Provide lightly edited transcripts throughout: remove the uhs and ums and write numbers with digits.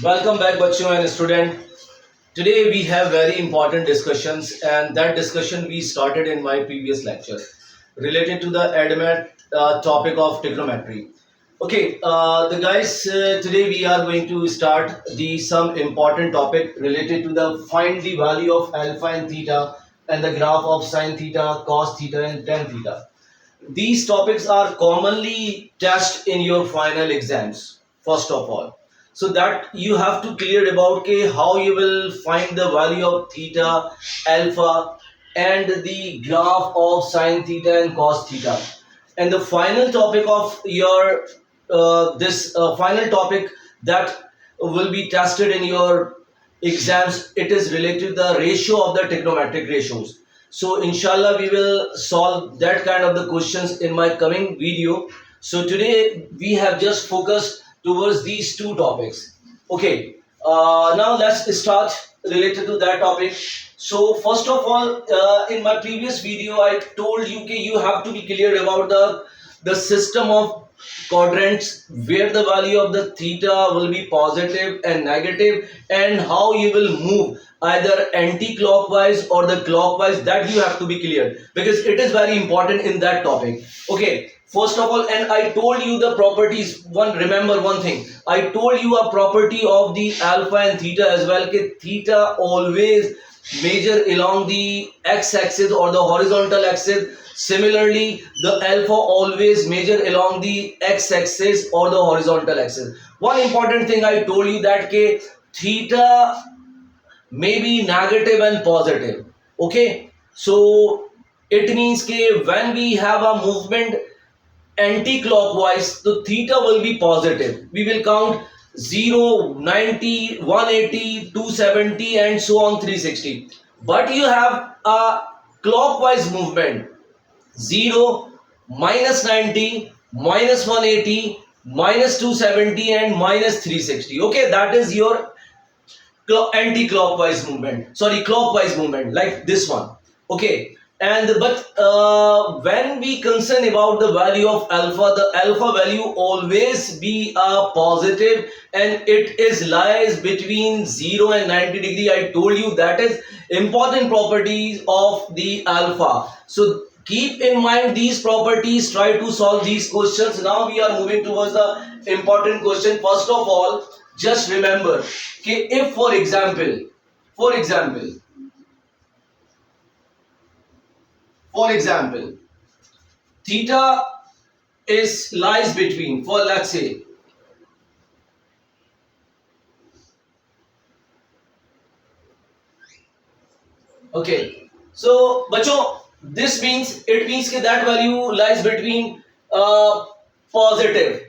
Welcome back, bachcho and student. Today we have very important discussions, and that discussion we started in my previous lecture related to the ADMAT topic of trigonometry. Okay, the guys, today we are going to start the some important topic related to the find the value of alpha and theta and the graph of sine theta, cos theta, and tan theta. These topics are commonly tested in your final exams, first of all. So that you have to clear about how you will find the value of theta, alpha, and the graph of sine theta and cos theta. And the final topic of your this final topic that will be tested in your exams, it is related to the ratio of the trigonometric ratios. So inshallah we will solve that kind of the questions in my coming video. So today we have just focused towards these two topics. Okay, now let's start related to that topic. So first of all, in my previous video I told you that you have to be clear about the system of quadrants where the value of the theta will be positive and negative, and how you will move either anti-clockwise or the clockwise. That you have to be clear because it is very important in that topic. Okay, first of all, and I told you the properties. Remember one thing, I told you a property of the alpha and theta as well, that theta always measure along the x-axis or the horizontal axis. Similarly, the alpha always measure along the x-axis or the horizontal axis. One important thing I told you that theta may be negative and positive. Okay, so it means when we have a movement anti-clockwise, the theta will be positive. We will count 0, 90, 180, 270, and so on 360. But you have a clockwise movement, 0, minus 90, minus 180, minus 270, and minus 360. Okay, that is your anti-clockwise movement, sorry, clockwise movement, like this one. Okay, and but when we concern about the value of alpha, the alpha value always be a positive, and it is lies between 0 and 90 degree. I told you that is important properties of the alpha. So keep in mind these properties, try to solve these questions. Now we are moving towards the important question. First of all, just remember, if for example, for example, theta is lies between, for let's say, okay, so bacho, this means it means that value lies between positive,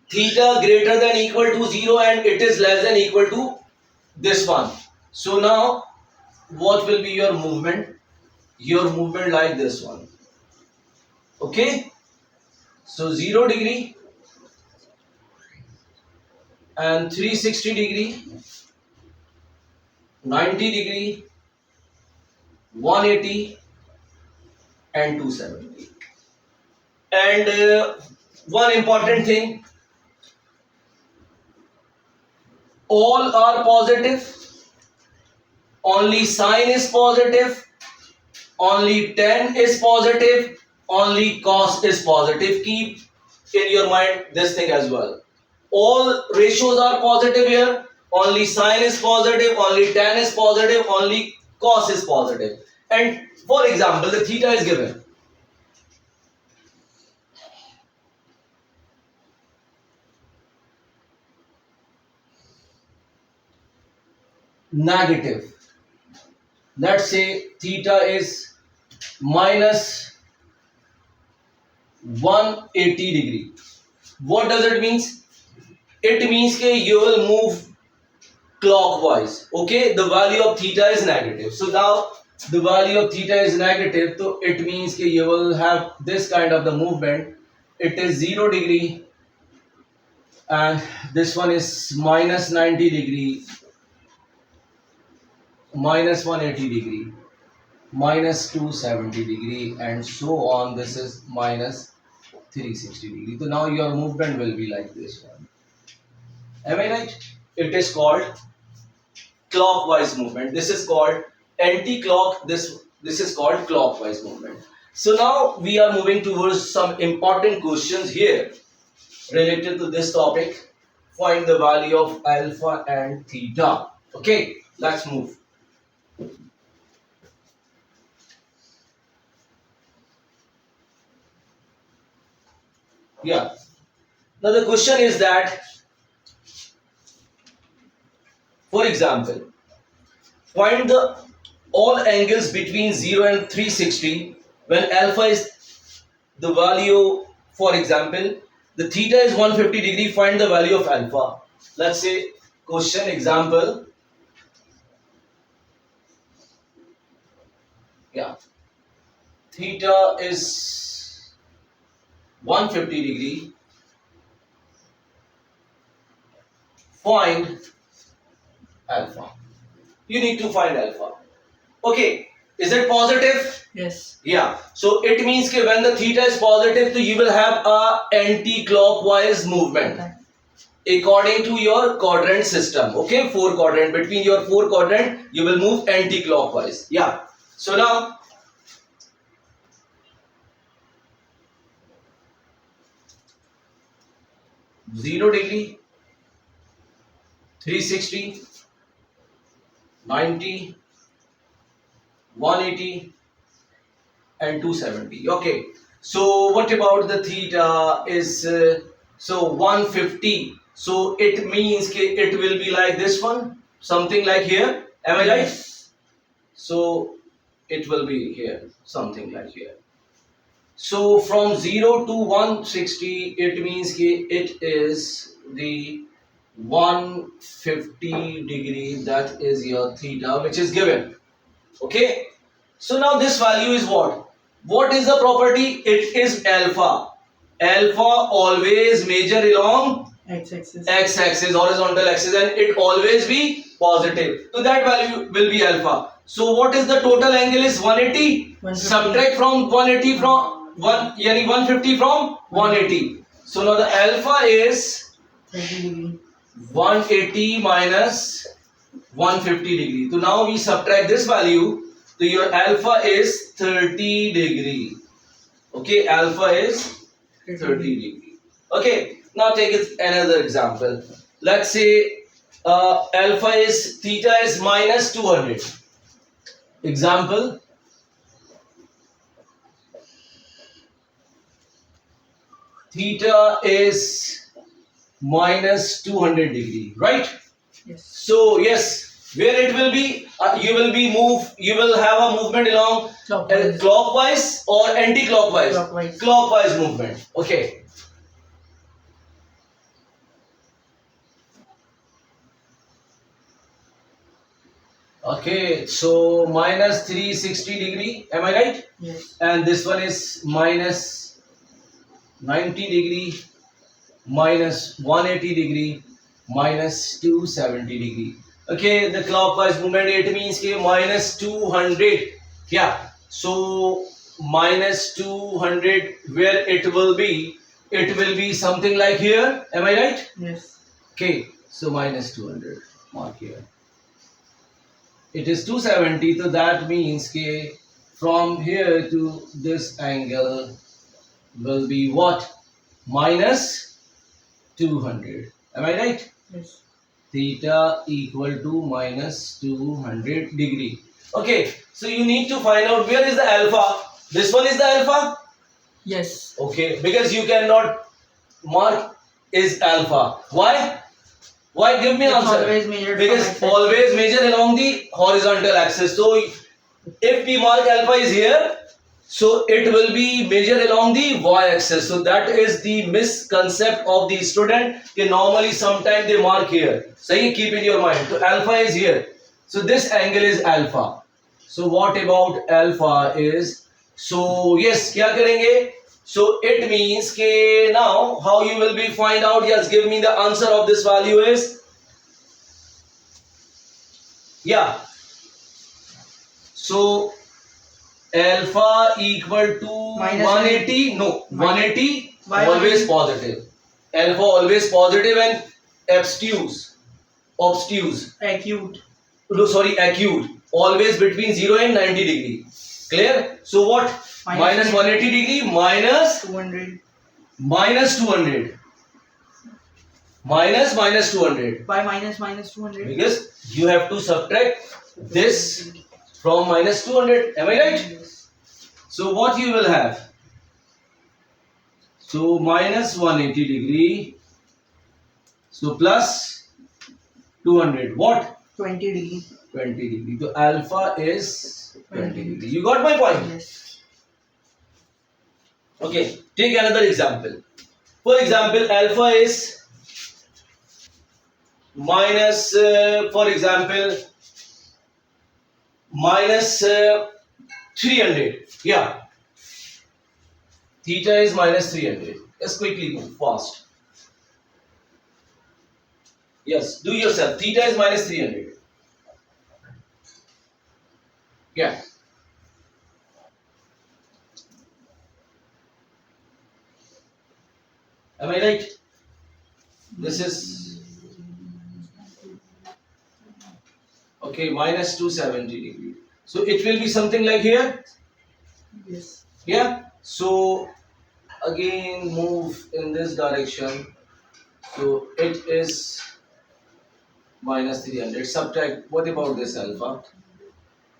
theta greater than equal to 0, and it is less than equal to this one. So now what will be your movement? Your movement like this one. Okay, so 0 degree and 360 degree, 90 degree, 180, and 270. And one important thing, all are positive, only sine is positive, only tan is positive, only cos is positive. Keep in your mind this thing as well. All ratios are positive here, only sine is positive, only tan is positive, only cos is positive. And for example, the theta is given. Negative. Let's say theta is minus 180 degree. What does it mean? It means you will move clockwise. Okay, the value of theta is negative. So now the value of theta is negative, so it means you will have this kind of the movement. It is 0 degree, and this one is minus 90 degree, minus 180 degree, minus 270 degree, and so on. This is minus 360 degree. So now your movement will be like this one. Am I right? it is called clockwise movement. This is called anti-clock. This is called clockwise movement. So now we are moving towards some important questions here related to this topic. Find the value of alpha and theta. Okay, let's move. Yeah. Now the question is that, for example, find the all angles between 0 and 360 when alpha is the value. For example, the theta is 150 degree, find the value of alpha. Let's say question example. Yeah, theta is 150 degree, find alpha. You need to find alpha. Okay, is it positive? Yes. Yeah, so it means that when the theta is positive, so you will have a anti-clockwise movement according to your quadrant system. Okay, four quadrant, between your four quadrant you will move anti-clockwise. Yeah, so now zero degree, 360, 90, 180 and 270. Okay, so what about the theta is so 150, so it means it will be like this one, something like here, am I right? So it will be here, something like here. So from 0 to 160, it means it is the 150 degree, that is your theta which is given. Okay, so now this value is what is the property? It is alpha. Alpha always measure along x-axis, horizontal axis, and it always be positive, so that value will be alpha. So what is the total angle is 180. Subtract from 180 from 150 from 180. So now the alpha is 180 minus 150 degree. So now we subtract this value. So your alpha is 30 degree. Okay, alpha is 30 degree. Okay, now take another example. Let's say alpha is theta is minus 200. Example. Theta is minus 200 degree, right? Yes. So yes, where it will be, you will have a movement along clockwise or anti-clockwise. Clockwise movement. Okay. Okay, so minus 360 degree, am I right? Yes. And this one is minus 90 degree, minus 180 degree, minus 270 degree. Okay, the clockwise movement, it means minus 200. Yeah, so minus 200, where it will be something like here, am I right? Yes. Okay, so minus 200, mark here. It is 270, so that means from here to this angle will be what? Minus 200. Am I right? Yes. Theta equal to minus 200 degree. Okay, so you need to find out where is the alpha. This one is the alpha? Yes. Okay, because you cannot mark is alpha. Why? Why? Give me answer. Always measured because always measure along the horizontal axis. So if we mark alpha is here, so it will be measured along the y-axis. So that is the misconcept of the student. Normally sometimes they mark here. So you keep in your mind. So alpha is here. So this angle is alpha. So what about alpha is? So yes, क्या करेंगे? So it means now how you will be find out? Yes, give me the answer of this value is, yeah. So alpha equal to minus 180. No, 180 Why always positive. Alpha always positive and obtuse. obtuse, Acute. no, sorry, acute, always between 0 and 90 degree. Clear? So what? Minus 180 degree minus 200. minus 200 minus 200, By minus 200. because you have to subtract this from minus 200. Am I right? Yes. So what you will have? So minus 180 degree. So plus 200. What? 20 degree. 20 degree. So alpha is 20 degree. You got my point? Yes. Okay. Take another example. For example, alpha is minus, for example, minus 300. Yeah. Theta is minus 300. Just quickly move fast. Yes, do yourself. Theta is minus 300. Yeah. Am I right? This is okay, minus 270 degree. So it will be something like here. Yes. Yeah. So again move in this direction. So it is minus 300. Subtract. What about this alpha?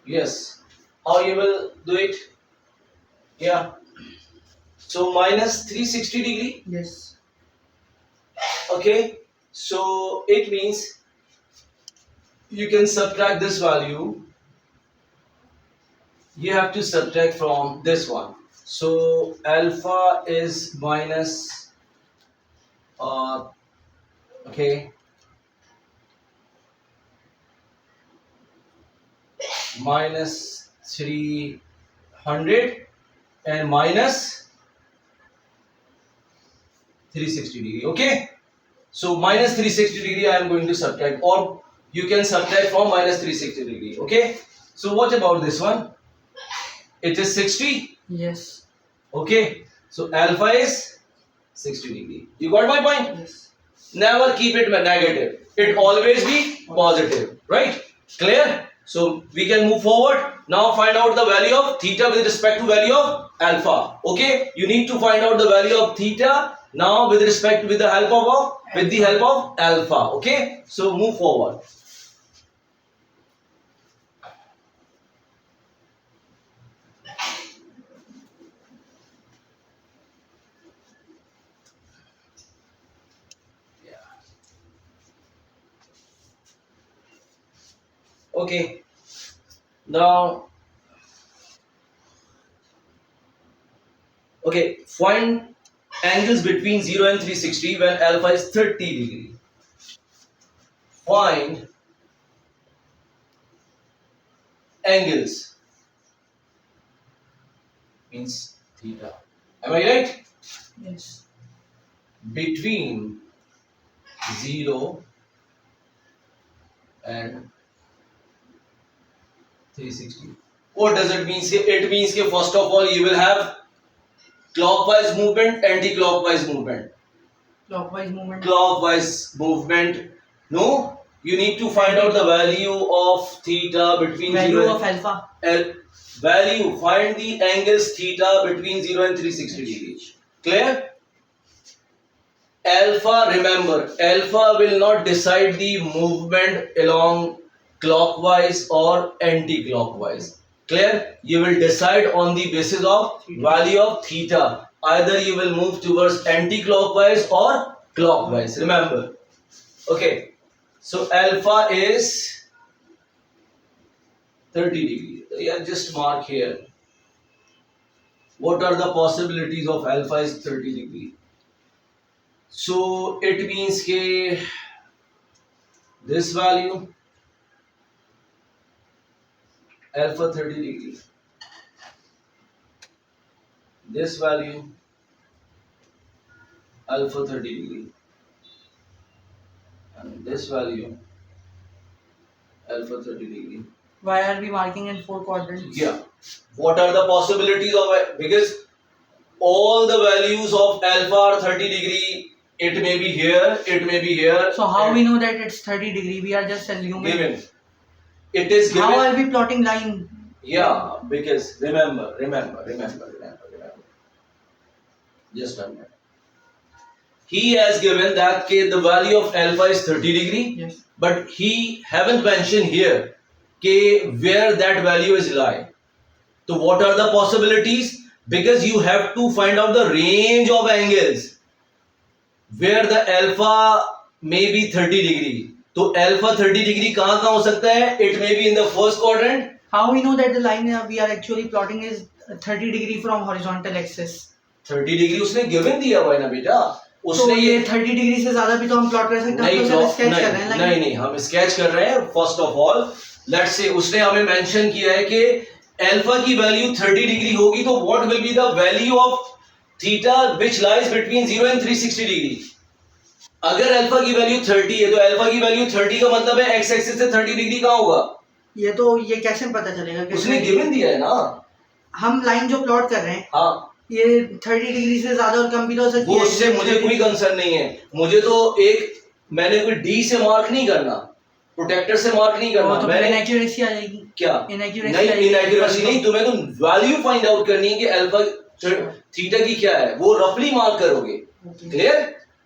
Yes. How you will do it? Yeah. So minus 360 degree. Yes. Okay. So it means you can subtract this value. You have to subtract from this one. So alpha is minus okay, minus 300 and minus 360 degree. Okay, so minus 360 degree I am going to subtract, or you can subtract from minus 360 degree. Okay, so what about this one? It is 60. Yes. Okay, so alpha is 60 degree. You got my point? Yes. Never keep it negative. It always be positive. Right? Clear? So we can move forward. Now find out the value of theta with respect to value of alpha. Okay? You need to find out the value of theta now with respect with the help of alpha. Okay? So move forward. Okay. Now, okay, find angles between 0 and 360 when alpha is 30 degree. Find angles means theta. Am I right? Yes. Between 0 and 360. What does it mean? It means that first of all you will have clockwise movement, anti-clockwise movement. Clockwise movement. Clockwise movement. No, you need to find out the value of theta between Value 0 of alpha. and value. Find the angles theta between 0 and 360 degrees. Clear? Alpha, remember, alpha will not decide the movement along clockwise or anti-clockwise. Clear? You will decide on the basis of value of theta. Either you will move towards anti-clockwise or clockwise. Remember. Okay. So alpha is 30 degree. Yeah, just mark here. What are the possibilities of alpha is 30 degree? So it means that this value alpha 30 degree, this value alpha 30 degree, and this value alpha 30 degree. Why are we marking in 4 quadrants? Yeah. What are the possibilities of it? Because all the values of alpha are 30 degree it may be here, it may be here. So how we know that it's 30 degree? We are just assuming. Given. It is given. How are we plotting line? Yeah, because remember. Just a minute. He has given that the value of alpha is 30 degree. Yes. But he haven't mentioned here where that value is lie. So what are the possibilities? Because you have to find out the range of angles where the alpha may be 30 degree. तो alpha 30 degree कहाँ हो सकता है? It may be in the first quadrant. How we know that the line we are actually plotting is 30 degree from horizontal axis? 30 degree उसने given दिया हुआ है ना बेटा. तो ये 30 डिग्री से ज्यादा भी तो हम प्लॉट कर सकते हैं. हम तो सिर्फ स्केच कर रहे हैं. नहीं हम स्केच कर रहे हैं. First of all let's say उसने हमें मेंशन किया है कि अल्फा की वैल्यू 30 डिग्री होगी तो what will be the value of theta which lies between 0 and 360 degree. अगर अल्फा की वैल्यू 30 है तो अल्फा की वैल्यू 30 का मतलब है एक्स एक्सिस से 30 डिग्री कहां होगा? ये कैसे पता चलेगा? उसने गिवन दिया है ना. हम लाइन जो प्लॉट कर रहे हैं, हाँ, ये 30 डिग्री से ज्यादा और कम भी तो हो सकती है. वो उससे मुझे कोई कंसर्न नहीं है. मुझे तो मैंने कोई डी से मार्क नहीं करना, प्रोटेक्टर से मार्क नहीं करना. तो मैंने इनएक्यूरेसी आ जाएगी. क्या इनएक्यूरेसी नहीं, तुम्हें तो वैल्यू फाइंड आउट करनी है कि अल्फा थीटा की क्या है. वो रफली मार्क करोगे. क्लियर?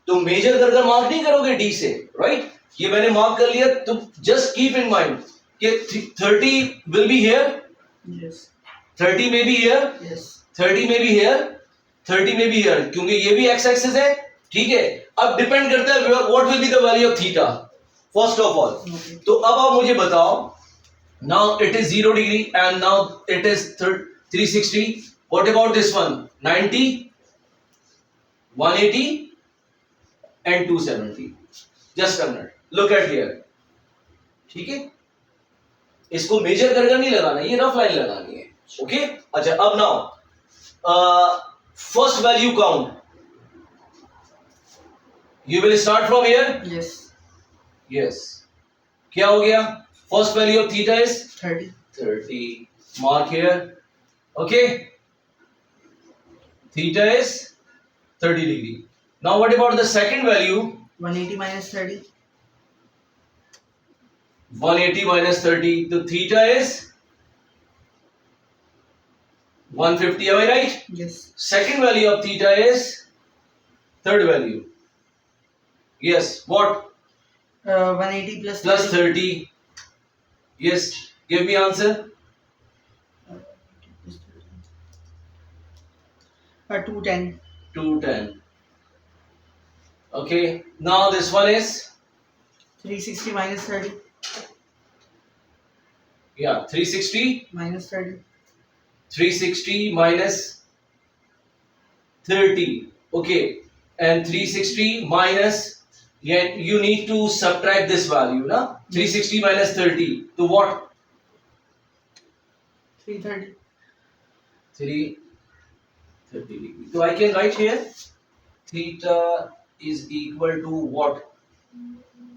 तो मेजर कर मार्क नहीं करोगे डी से. राइट? ये मैंने मार्क कर लिया. तो जस्ट कीप इन माइंड कि 30 will be here, 30 may be here, 30 में भी हियर, 30 में भी हियर, क्योंकि ये भी एक्स एक्सिस है. ठीक है. अब डिपेंड करता है what will be the value of theta first of all. तो अब आप मुझे बताओ, now it is 0 degree and now it is 360. What about this one? 90, 180 and 270. Just a minute, look at here. ठीक है. इसको मेजर कर नहीं लगाना, ये रफ लाइन लगानी है. ओके. अच्छा, अब now first value count. You will start from here. Yes. क्या हो गया? First value of theta is 30. Mark here. Okay. Theta is 30 degree. Now what about the second value? 180 minus 30. 180 minus 30. The theta is 150. Am I right? Yes. Second value of theta is third value. Yes. What? 180 plus 30. Yes. Give me answer. 210. 210. Okay. Now this one is 360 minus 30. Yeah. 360 minus 30. 360 minus 30. Okay. And 360 minus, you need to subtract this value, na? 360 minus 30. To what? 330. 330 degree. So I can write here theta is equal to what?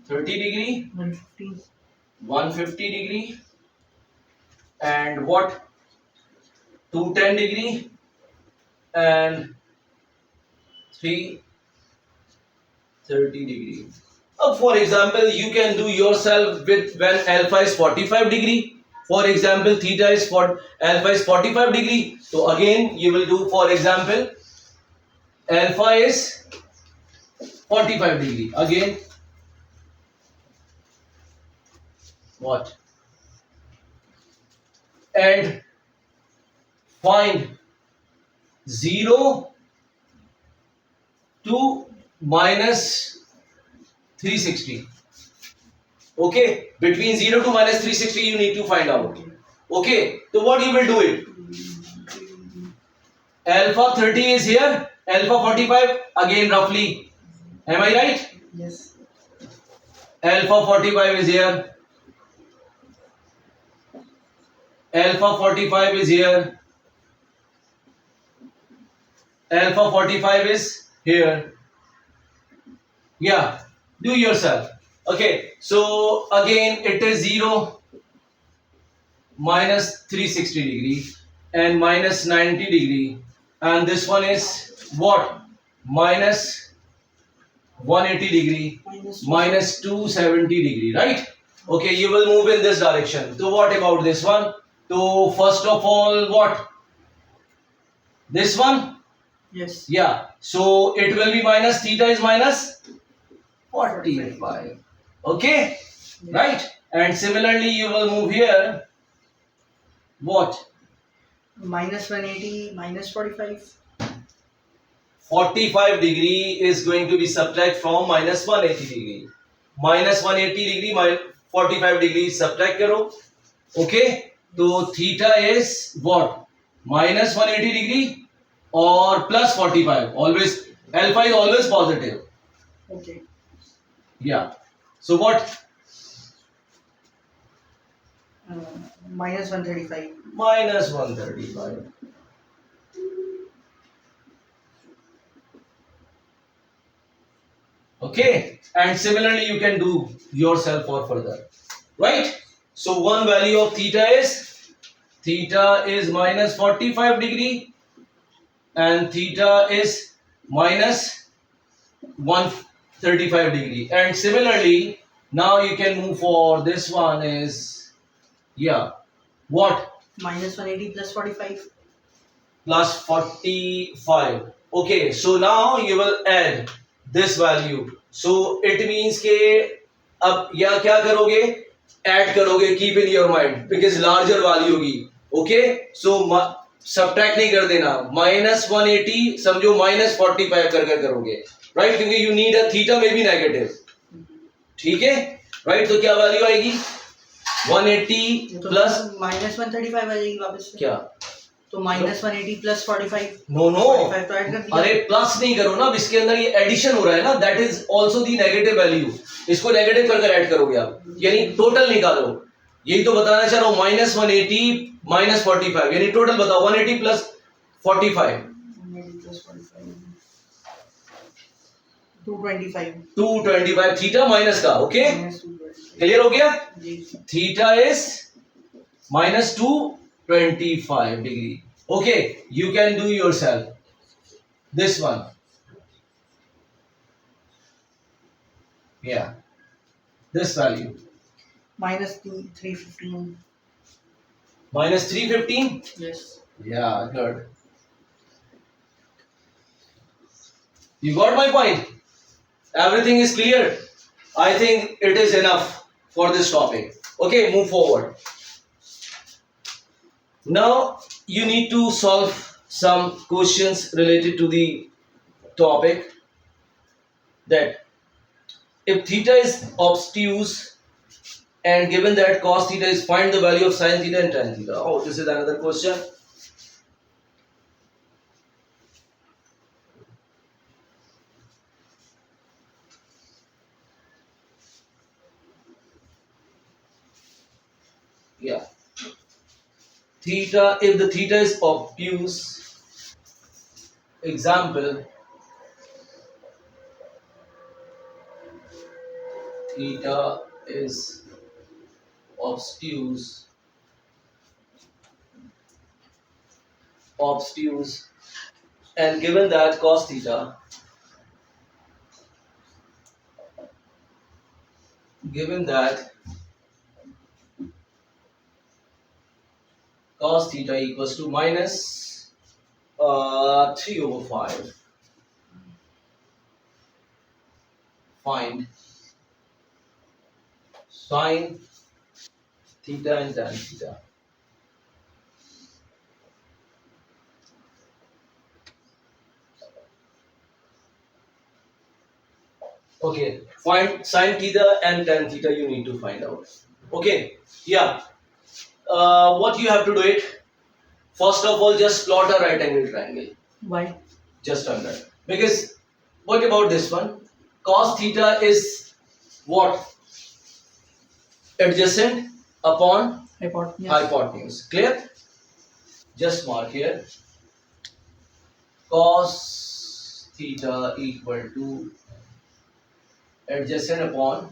30 degree, 150 degree, and what? 210 degree and 330 degree. For example, you can do yourself with when alpha is 45 degree. For example, theta is alpha is 45 degree. So again, you will do, for example, alpha is 45 degree. Again, what? And find 0 to minus 360. Okay, between 0 to minus 360 you need to find out. Okay, so what you will do it? Alpha 30 is here, alpha 45 again roughly. Am I right? Yes. Alpha 45 is here. Alpha 45 is here. Alpha 45 is here. Yeah, do yourself. Okay, so again it is 0 minus 360 degree and minus 90 degree, and this one is what? Minus 180 degree minus 270 degree, right? Okay, you will move in this direction. So what about this one? So first of all, what? This one? Yes. Yeah. So it will be minus theta is minus 45. Okay? Yes. Right? And similarly, you will move here. What? Minus 180 minus 45. 45 degree is going to be subtract from minus 180 degree. Minus 180 degree minus 45 degree subtract karo. Okay? So theta is what? Minus 180 degree or plus 45. Always alpha is always positive. Okay. Yeah. So what? Minus 135. Minus 135. Okay, and similarly you can do yourself or further, right? So one value of theta is minus 45 degree and theta is minus 135 degree. And similarly, now you can move for this one is, yeah, what? Minus 180 plus 45. Plus 45. Okay, so now you will add this value. So it means के अब या क्या करोगे? Add करोगे, keep in your mind because larger value होगी. Okay, so subtract नहीं कर देना. Minus 180 समझो minus 45 कर करोगे. Right, क्योंकि you need a theta may be negative. ठीक है? Right, तो क्या value आएगी? 180 plus minus 135 आ जाएगी वापस से. क्या? तो माइनस 180 प्लस 45. नो नो 45 तो ऐड कर दिया. अरे प्लस नहीं करो ना, अब इसके अंदर ये एडिशन हो रहा है ना, that is also the negative value. इसको नेगेटिव कर ऐड करोगे आप, यानी टोटल निकालो. यही तो बताना चाह रहा हूँ. माइनस 180 माइनस 45 यानी टोटल बताओ. 180 प्लस 45 225 थीटा माइनस का. ओके, क्लियर हो गया? Theta is minus 225 degree. Okay, you can do yourself. This one. Yeah. This value. Minus 315. Minus 315? Yes. Yeah, good. You got my point? Everything is clear. I think it is enough for this topic. Okay, move forward. Now you need to solve some questions related to the topic that if theta is obtuse and given that cos theta is, find the value of sin theta and tan theta. Oh, this is another question. Yeah. Theta, if the theta is obtuse, example, theta is obtuse, and given that cos theta, given that cos theta equals to minus 3/5. Find sin theta and tan theta. Okay, find sin theta and tan theta. You need to find out. Okay, yeah. What you have to do it? First of all, just plot a right angle triangle. Why? Just on that. Because what about this one? Cos theta is what? Adjacent upon hypotenuse. Clear? Just mark here. Cos theta equal to adjacent upon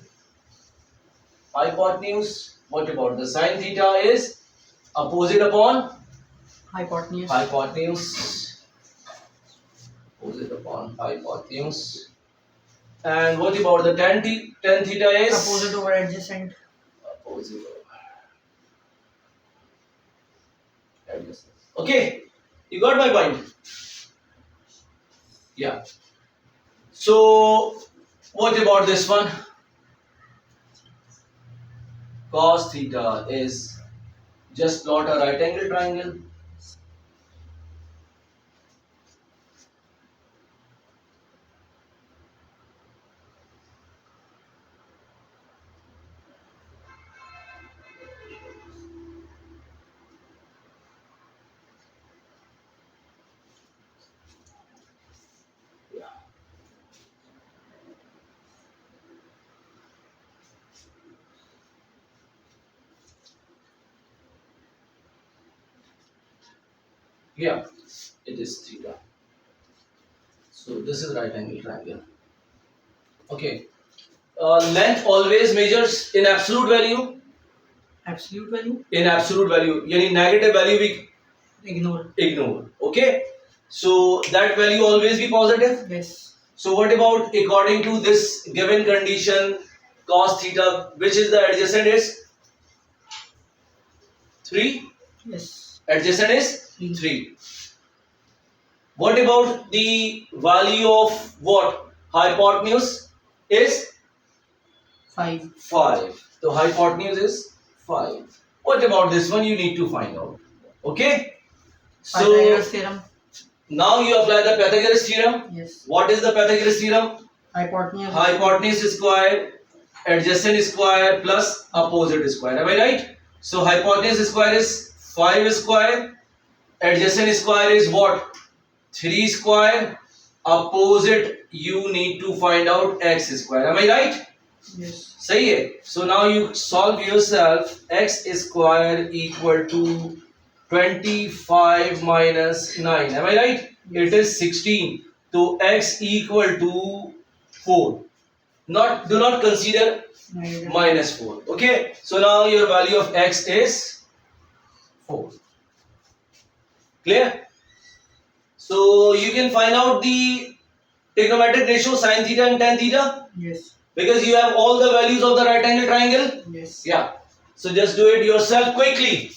hypotenuse. What about the sin theta is opposite upon hypotenuse. Opposite upon hypotenuse. And what about the tan theta is? Opposite over adjacent. Opposite over adjacent. Okay, you got my point? Yeah. So, what about this one? Cos theta is just plot a right angle triangle. Yeah. Yeah, it is theta. So this is right angle triangle. Okay. Length always measures in absolute value. Absolute value? In absolute value, yani negative value we Ignore. Okay. So that value always be positive. Yes. So what about according to this given condition, cos theta, which is the adjacent is 3? Yes. Adjacent is 3. What about the value of what? Hypotenuse is 5. 5. So hypotenuse is 5. What about this one? You need to find out. Okay. So Pythagoras theorem. now you apply the Pythagoras theorem. Yes. What is the Pythagoras theorem? Hypotenuse. Hypotenuse square, adjacent square plus opposite square. Am I right? So hypotenuse square is 5 square. Adjacent square is what? 3 square. Opposite you need to find out x square. Am I right? Yes. सही है. So now you solve yourself. X square equal to 25 minus 9. Am I right? It is 16. So x equal to 4. Do not consider minus 4. Okay. So now your value of x is 4. Clear? So you can find out the trigonometric ratio sin theta and tan theta. Yes. Because you have all the values of the right angle triangle. Yes. Yeah. So just do it yourself quickly.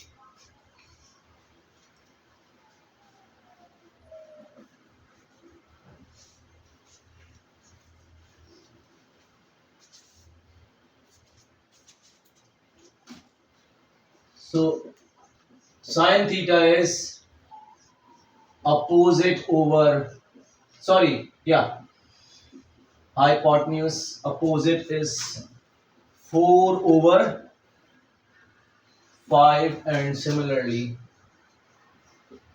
So sin theta is opposite over, hypotenuse opposite is 4 over 5, and similarly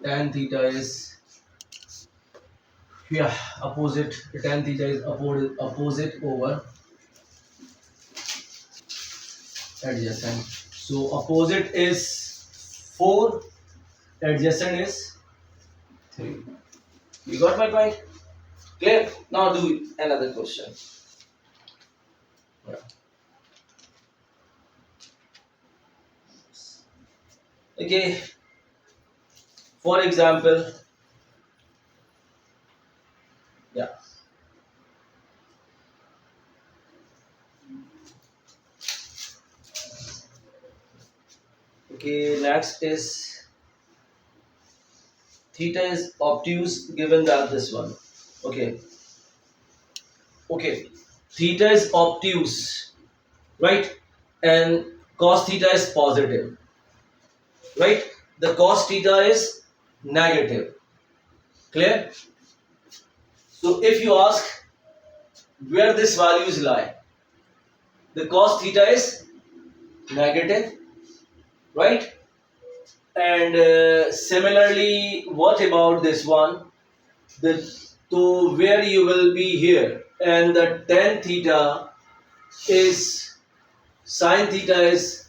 tan theta is opposite, tan theta is opposite over adjacent. So opposite is 4, adjacent is 3. You got my point? Clear? Now do another question. Yeah. Okay. For example, yeah. Okay, next is theta is obtuse given that this one. Okay. Theta is obtuse, right? And cos theta is positive, right? The cos theta is negative. Clear? So if you ask where this values lie, the cos theta is negative, right? And similarly, what about this one? To where you will be here, and the tan theta is, sin theta is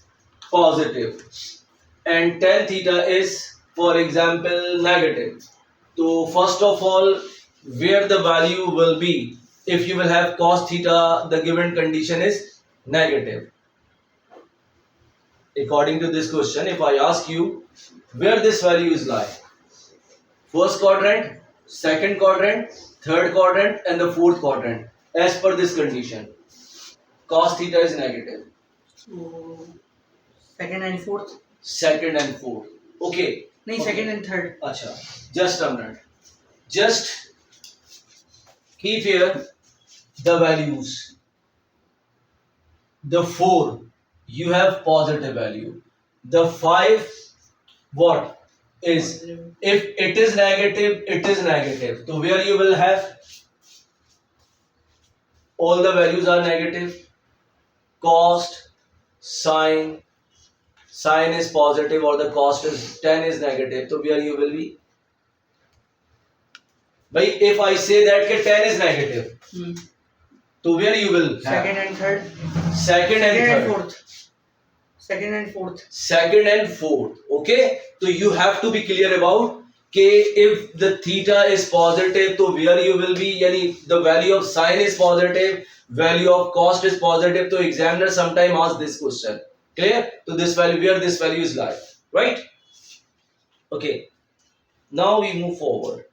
positive, and tan theta is, for example, negative. So first of all, where the value will be, if you will have cos theta, the given condition is negative. According to this question, if I ask you where this value is lie, first quadrant, second quadrant, third quadrant, and the fourth quadrant. as per this condition. Cos theta is negative. So second and fourth. Second and fourth. Okay. नहीं, second and third. अच्छा. Just a minute. Just keep here the values. The 4, you have positive value. The 5, what is? If it is negative, it is negative. So where you will have all the values are negative. Cost, sine is positive or the cost is 10 is negative. So where you will be? But if I say that 10 is negative, so where you will have? Second and third. Second and third. Fourth. Second and fourth. Second and fourth. Okay, so you have to be clear about if the theta is positive, so where you will be, yani the value of sine is positive, value of cost is positive. So examiner sometime ask this question. Clear? So this value, where this value is lie, right? Okay. Now we move forward.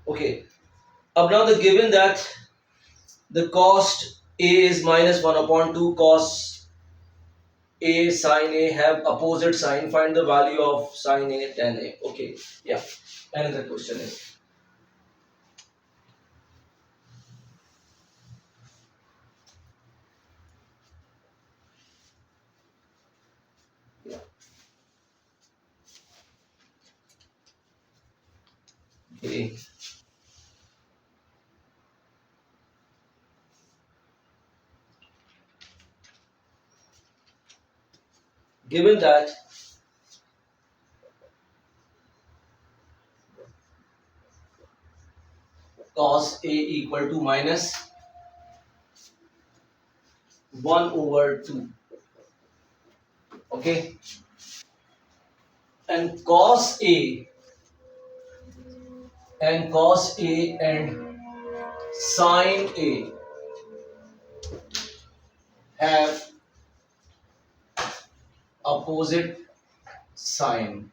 Okay. Up now the given that the cost A is minus 1 upon 2 cos A sin A have opposite sign. Find the value of sin A, tan A. Okay. Yeah. Another question is. Yeah. Okay. Given that cos A equal to minus 1 over 2. Okay. And cos A and sin A have opposite sign.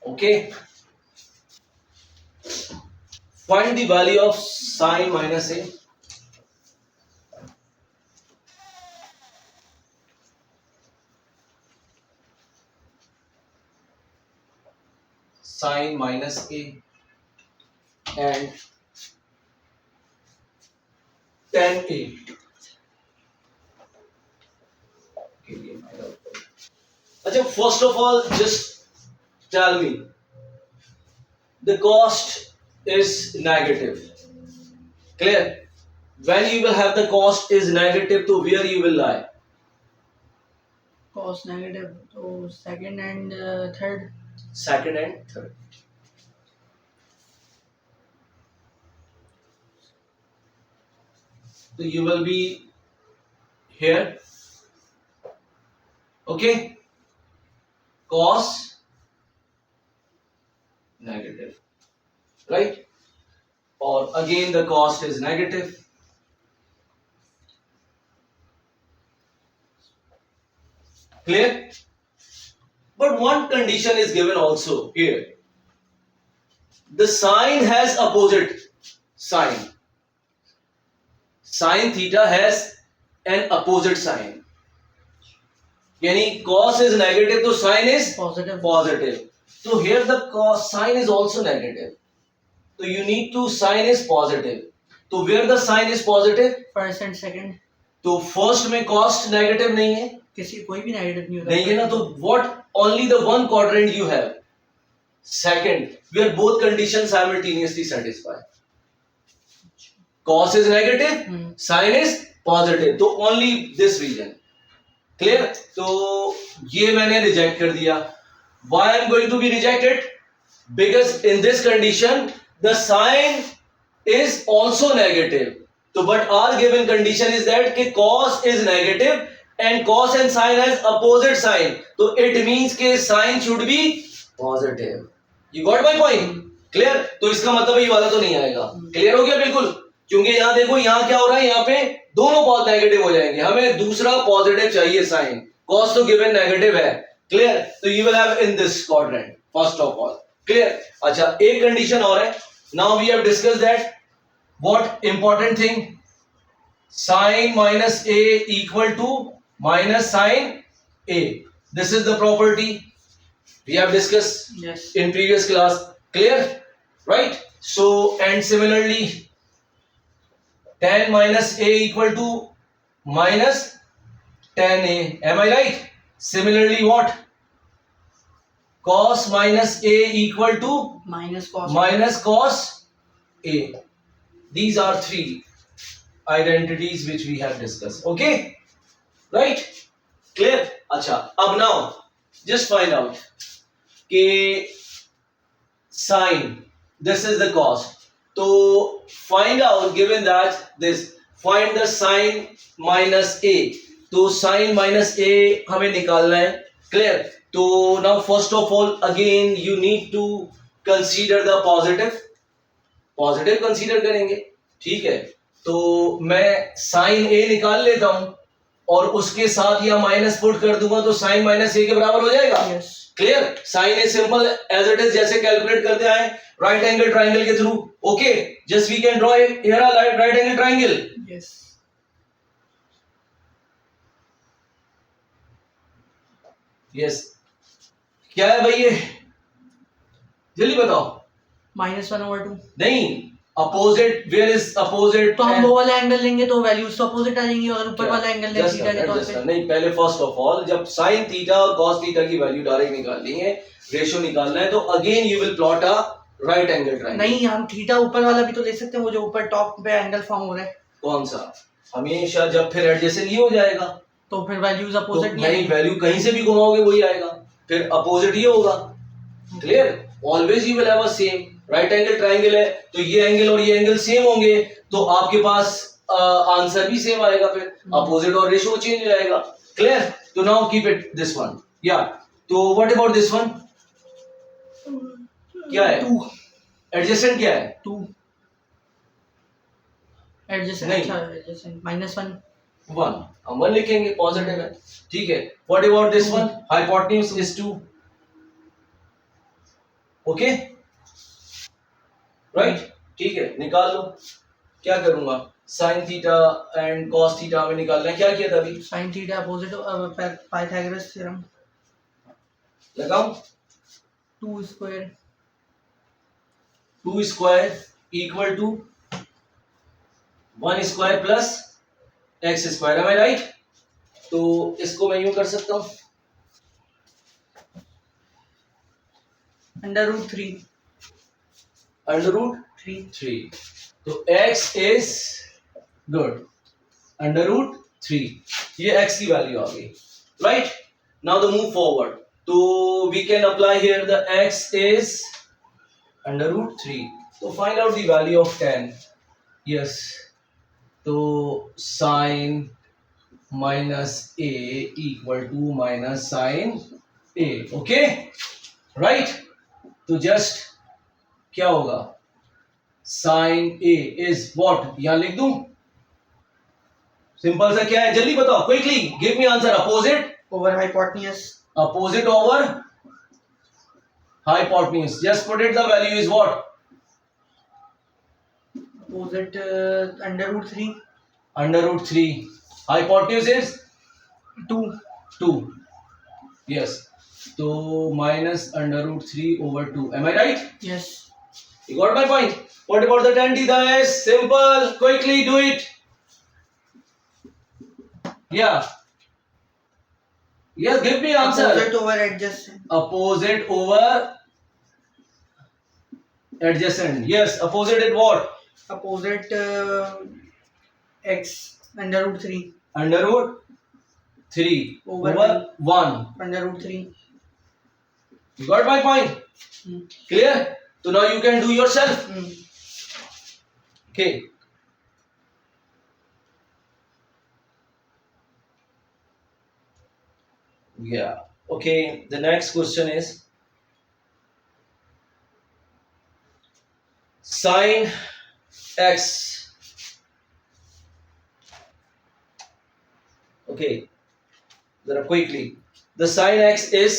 Okay. Find the value of sin minus A. Sin minus A and tan A. Okay, first of all, just tell me the cost is negative. Clear? When you will have the cost is negative, to where you will lie? Cost negative. So second and third. Second and third. So you will be here. Okay. Cos negative. Right? Or again the cost is negative. Clear? But one condition is given also here. The sine has opposite sign. Sin theta has an opposite sign. Yani cos is negative, so sine is positive. So here the cos sine is also negative. So you need to sine is positive. So where the sine is positive? First and second. तो first में cost negative नहीं है, किसी कोई भी negative नहीं होता, नहीं है ना, तो what only the one quadrant you have second where both condition simultaneously satisfy. Cos is negative, sine is positive, तो ओनली दिस रीजन. क्लियर? तो ये मैंने रिजेक्ट कर दिया. Why I am going to be rejected? Because in this condition the sine is also negative. So but our given condition is that कि cos is negative and cos and sin has opposite sign. So it means कि sin should be positive. You got my point? Clear? तो इसका मतलब ये वाला तो नहीं आएगा. Clear हो गया बिल्कुल? क्योंकि यहाँ देखो यहाँ क्या हो रहा है, यहाँ पे दोनों बहुत नेगेटिव हो जाएंगे. हमें दूसरा पॉजिटिव चाहिए साइन. cos तो given नेगेटिव है. Clear? तो you will have in this quadrant. First of all clear. अच्छा, एक कंडीशन और है. Now we have discuss that what important thing, sin minus a equal to minus sin a. This is the property we have discussed Yes. in previous class. Clear, right? So and similarly tan minus a equal to minus tan a. Am I right? Similarly what, cos minus a equal to minus cos a. These are three identities which we have discussed. Okay, right? Clear. अच्छा, अब now just find out कि sin, this is the cos. तो find out, given that this, find the sin minus a. तो sin minus a हमें निकालना है. Clear. तो now first of all again you need to consider the positive. Positive consider करेंगे. ठीक है, तो मैं साइन ए निकाल लेता हूं और उसके साथ या माइनस पुट कर दूंगा तो साइन माइनस ए के बराबर हो जाएगा. Clear. Sine a simple as it is, जैसे कैलकुलेट करते आए राइट एंगल ट्राइंगल के थ्रू. Okay, just we can draw here a right angle triangle. Yes. क्या है भाई ये, जल्दी बताओ. -1/2. नहीं, अपोजिट, वेयर इज अपोजिट. तो हम वो वाला एंगल लेंगे तो वैल्यूज तो अपोजिट आ जाएंगी. अगर ऊपर वाला एंगल ले थीटा के तौर पे. नहीं, पहले फर्स्ट ऑफ ऑल जब sin थीटा और cos थीटा की वैल्यू डायरेक्ट निकालनी है, रेशियो निकालना है, तो again you will plot a right angle triangle. नहीं, हम थीटा ऊपर वाला भी तो ले सकते हैं, वो जो ऊपर टॉप पे एंगल फॉर्म हो रहा है. कौन सा? हमेशा जब फिर एडजेसेंट ही हो जाएगा तो फिर वैल्यूज अपोजिट तो नहीं नहीं, वैल्यू कहीं से भी घुमाओगे वही आएगा, फिर अपोजिट ही होगा. Clear. Always you will have a same. Right angle triangle है तो ये एंगल और ये एंगल सेम होंगे तो आपके पास आंसर भी सेम आएगा. फिर अपोजिट और रेशियो चेंज हो जाएगा. क्लियर. तो now keep it this one. या तो व्हाट अबाउट दिस वन, क्या है? 2. एडजेसेंट क्या है? 2 एडजेसेंट. नहीं. अच्छा, एडजेसेंट -1. 1. हम 1 लिखेंगे, पॉजिटिव है. ठीक है. What about this one, hypotenuse is 2. Okay, right. ठीक है, निकाल लो. क्या करूंगा, sine theta and cos theta हमें निकालना है. क्या किया था अभी? Sine theta opposite Pythagoras theorem लगाओ. 2 square equal to 1 square plus x square. Am I right? तो इसको मैं यूं कर सकता हूं, √3. √3. तो x इज गुड, √3. ये x की वैल्यू आ गई. Right. Now the move forward. तो we can apply here the x is √3. तो find out the value of 10. Yes. तो sine minus a equal to minus sine a. Okay, right. तो just क्या होगा, sign a is what, यहां लिख दूं. Simple सा क्या है, जल्दी बताओ, quickly give me answer. Opposite over hypotenuse. Opposite over hypotenuse. Just put it, the value is what, opposite √3. √3. Hypotenuse is 2. Yes. तो minus √3 over 2. Am I right? Yes. You got my point. What about the tan theta is? Simple. Quickly do it. Yeah. Yes, give me answer. Opposite over adjacent. Opposite over adjacent. Yes, opposite it what? Opposite x √3. √3 over 1. √3. You got my point? Clear? So now you can do yourself. Okay. Yeah. Okay. The next question is sin x. Okay. Quickly. The sin x is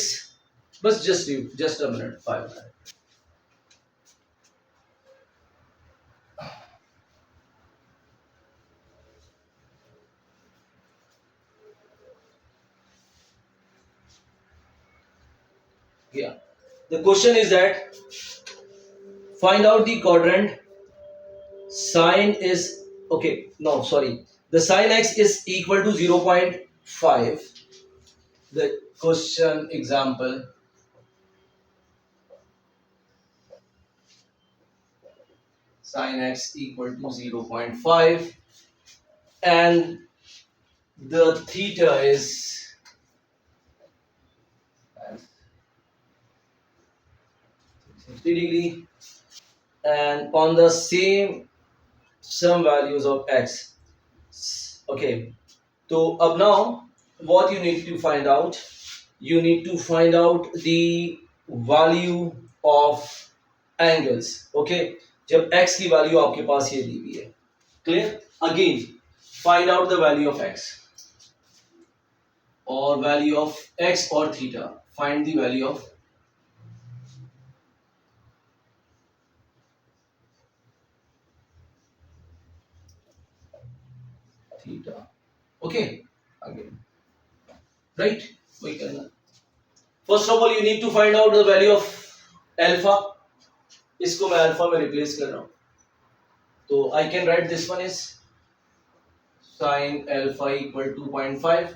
बस just a minute, 5 minutes. Yeah. The question is that find out the quadrant sine is okay. No, sorry. The sine x is equal to 0.5. The question example. Sine x equal to 0.5 and the theta is 60 degree, and on the same some values of x. Okay, so up now what you need to find out, you need to find out the value of angles. Okay, जब x की value आपके पास ये दी हुई है, clear, again find out the value of x or value of x or theta. Find the value of theta. Okay, again, right? We can. First of all, you need to find out the value of alpha. इसको मैं alpha में replace कर रहा हूँ. तो I can write this one is sine alpha equal to 2.5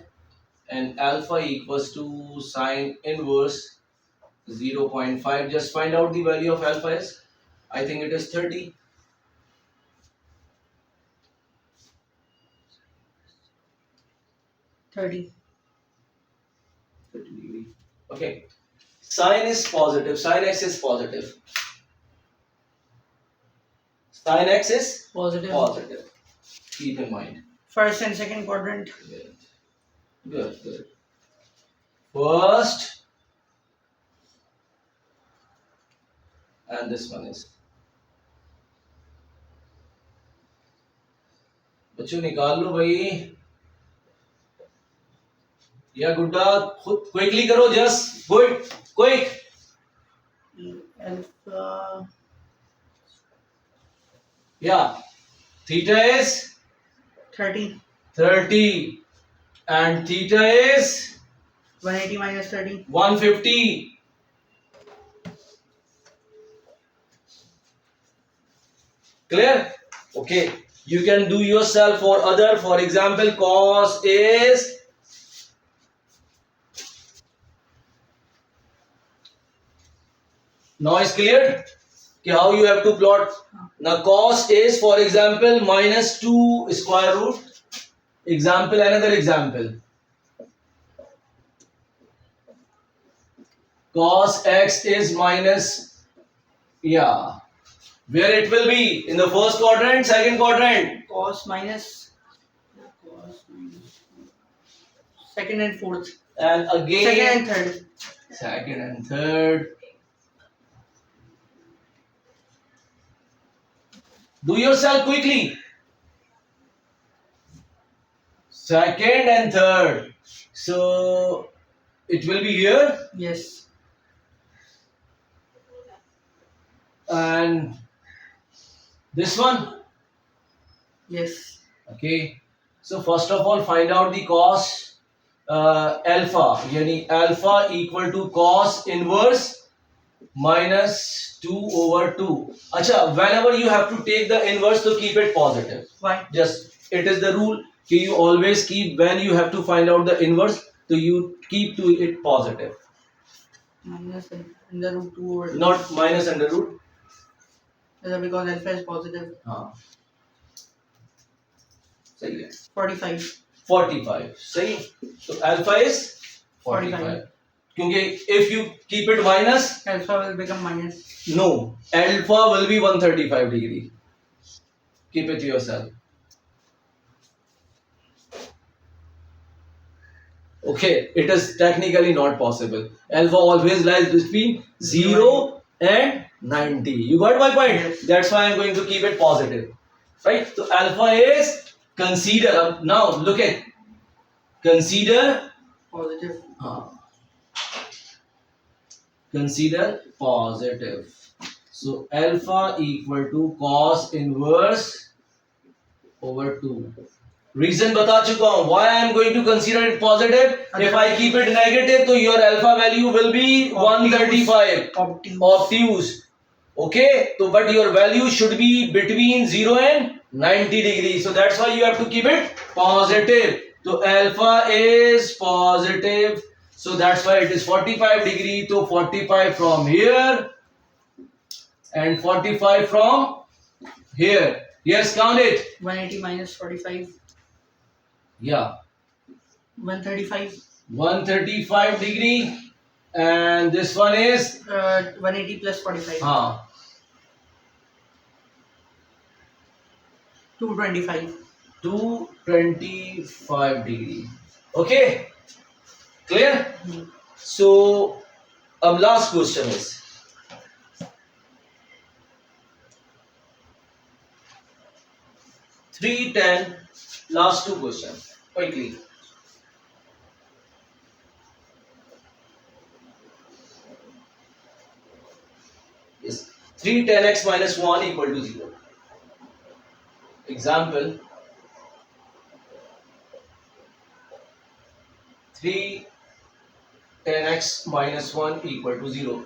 and alpha equals to sine inverse 0.5. Just find out the value of alpha is, I think it is 30. Thirty degree. Okay. Sine is positive. Sine x is positive. Sine x is positive. positive. Keep in mind. First and second quadrant. Good. First and this one is. बच्चों निकाल लो भाई, या गुड्डा खुद quickly करो, just good quick. Alpha. Yeah, theta is 30. 30 and theta is 180 minus 30. 150. Clear? Okay. You can do yourself for other. For example, cos is now is clear कि how you have to plot. Now cos is, for example, minus 2 square root. Example, another example. Cos x is minus, yeah. Where it will be? In the first quadrant, second quadrant? Cos minus second and fourth. And again Second and third. Second and third. Do yourself quickly. Second and third. So it will be here. Yes. And this one. Yes. Okay. So first of all, find out the cos alpha. Yani alpha equal to cos inverse minus 2 over 2. Acha, whenever you have to take the inverse, to keep it positive. Why? Just, it is the rule. You always keep, when you have to find out the inverse, so you keep to it positive. Minus under root 2 over 2. Not minus under root. Because alpha is positive. हाँ. सही है. 45. 45. सही. So alpha is 45. क्योंकि if you keep it minus, alpha will become minus. No, alpha will be 135 degree. Keep it to yourself. Okay, it is technically not possible. Alpha always lies between 0 and 90. You got my point? Yes. That's why I'm going to keep it positive. Right? So alpha is, consider, now look at, consider Positive. Consider positive. So alpha equal to cos inverse over 2. Reason बता चुका हूँ. Why I am going to consider it positive? If I keep it negative, तो your alpha value will be 135. Obtuse. Okay, so but your value should be between 0 and 90 degrees. So that's why you have to keep it positive. So alpha is positive. So that's why it is 45 degree. So 45 from here and 45 from here. Yes, count it. 180 minus 45. Yeah. 135. 135 degree. And this one is 180 plus 45. 225. 225 degree. Okay, clear? So last question is 310. Last two questions quickly. Yes, 310x minus 1 equal to 0. Example, 310x minus 1 equal to 0.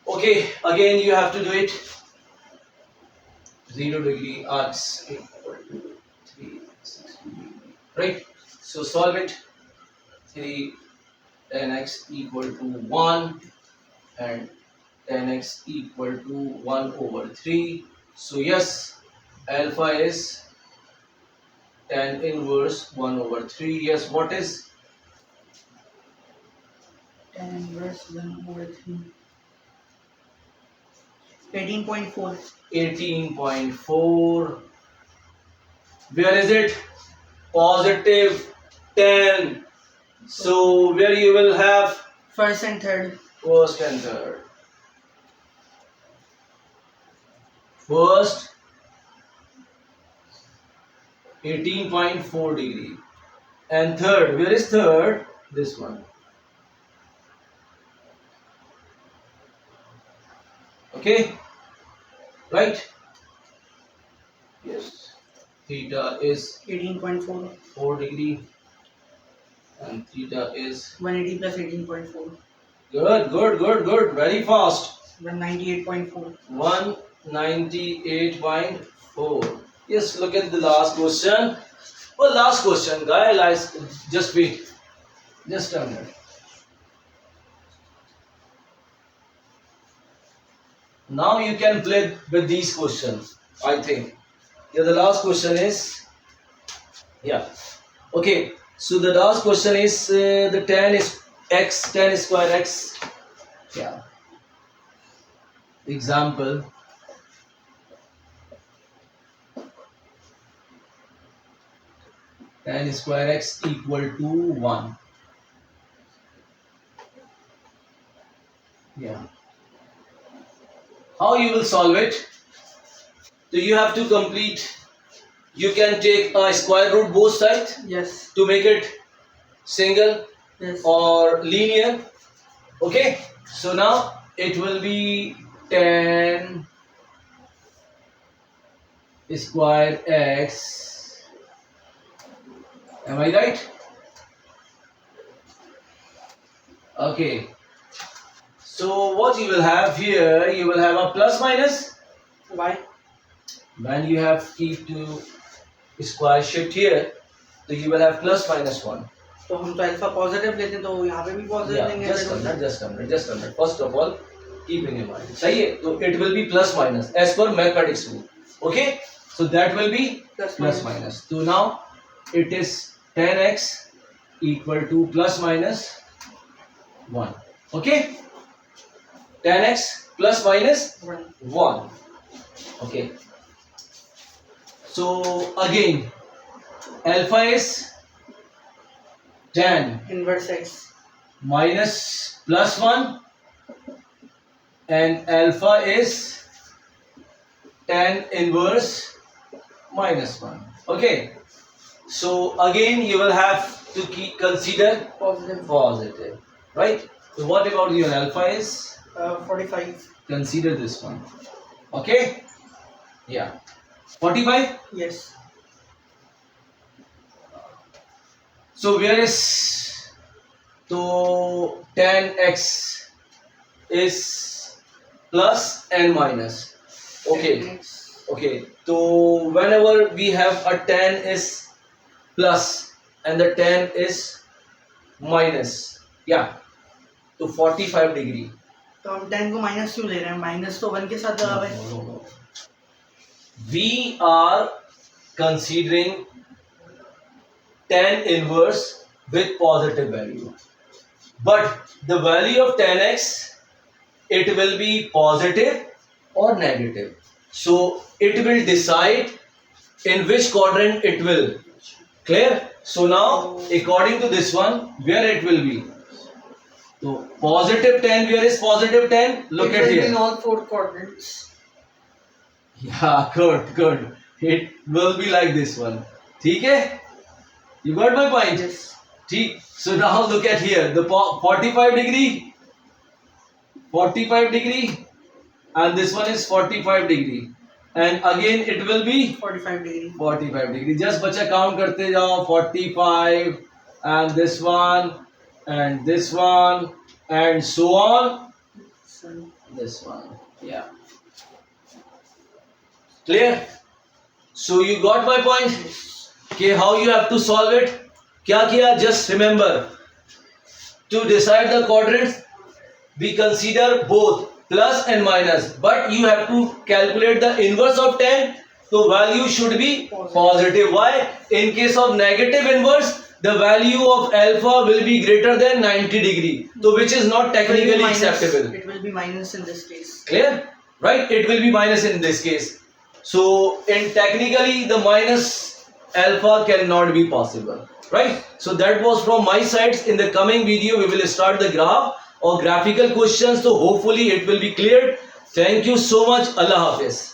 Okay, again you have to do it. 0 degree x equal to 360 degree. Right? So solve it. 310x equal to 1 and 10x equal to 1 over 3. So yes, alpha is tan inverse 1 over 3. Yes, what is? Tan inverse 1 over 3. 18.4. 18.4. Where is it? Positive 10. So where you will have First and third. first and third. First 18.4 degree. And third, where is third? This one. Okay, right? Yes. Theta is 18.4. 4 degree and theta is 180 plus 18.4. good. Very fast. 198.4. 198.4. Yes, look at the last question. Well, last question, guys. Just wait. Just a minute. Now you can play with these questions, I think. Yeah, the last question is, yeah. Okay, so the last question is the tan is x, tan square x. Yeah. Example. Tan square x equal to 1. Yeah. How you will solve it? So you have to complete. You can take a square root both sides Yes. to make it single Yes. or linear. Okay. So now it will be tan square x. Am I right? Okay. So what you will have here, you will have a plus minus. Why? When you have keep to square shift here, so you will have plus minus 1. तो हम तो alpha positive लेते हैं तो यहाँ पे भी positive Yeah, लेंगे just a minute. First of all, keep in your mind. सही है, तो it will be plus minus as per mathematics rule. Okay, so that will be plus minus. So now it is 10x equal to plus minus 1. Okay, 10x plus minus 1. Okay. So again, alpha is tan inverse x minus plus 1 and alpha is tan inverse minus 1. Okay. So again you will have to consider positive positive, right? So what about your alpha is? 45. Consider this one. Okay? Yeah. 45? Yes. So where is, so 10x is plus and minus. Okay. 10x. Okay. So whenever we have a 10 is plus and the 10 is minus. Yeah. तो 45 degree. तो हम 10 को minus क्यों ले रहे हैं? Minus तो 1 के साथ लगा हुआ है. We are considering tan inverse with positive value, but the value of tan x, it will be positive or negative. So it will decide in which quadrant it will. Clear? So now according to this one, where it will be? So positive 10, where is positive 10? Look at It will be here. in all 4 quadrants. Yeah, good. It will be like this one. ठीक है? You got my point? Yes. ठीक. So now look at here. The 45 degree, and this one is 45 degree. And again it will be 45 degree. 45 degree. Just बच्चा count करते जाओ. 45 and this one and this one and so on. So, This one. Yeah. Clear? So you got my point? Okay, how you have to solve it? क्या किया? Just remember, to decide the quadrants, we consider both plus and minus, but you have to calculate the inverse of 10, so value should be positive. Why? In case of negative inverse, the value of alpha will be greater than 90 degree, so which is not it will be technically minus. acceptable. It will be minus in this case. Clear? Right? It will be minus in this case. So in technically the minus alpha cannot be possible. Right? So that was from my side. In the coming video we will start the graph or graphical questions. So hopefully it will be cleared. Thank you so much. Allah Hafiz.